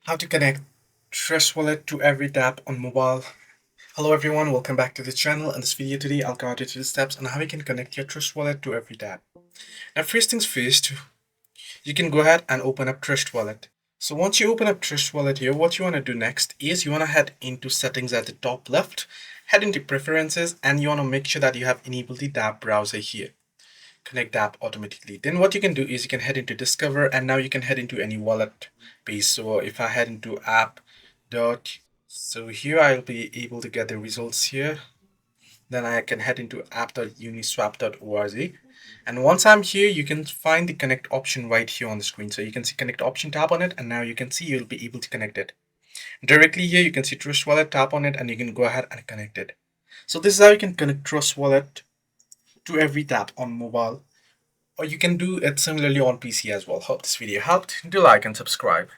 How to connect Trust Wallet to every DApp on mobile. Hello everyone, welcome back to the channel. In this video today, I'll guide you through the steps on how you can connect your Trust Wallet to every DApp. Now first things first, you can go ahead and open up Trust Wallet. So once you open up Trust Wallet here, what you want to do next is you want to head into settings at the top left, head into preferences, and you want to make sure that you have enabled the DApp browser here. Connect DApp automatically. Then what you can do is you can head into discover, and now you can head into any wallet page. So if I head into app dot, so here I'll be able to get the results here. Then I can head into app.uniswap.org, and once I'm here you can find the connect option right here on the screen. So you can see connect option, tap on it, and now you can see you'll be able to connect it directly here. You can see Trust Wallet, tap on it, and you can go ahead and connect it. So this is how you can connect Trust Wallet to every DApp on mobile, or you can do it similarly on PC as well. Hope this video helped. Do like and subscribe.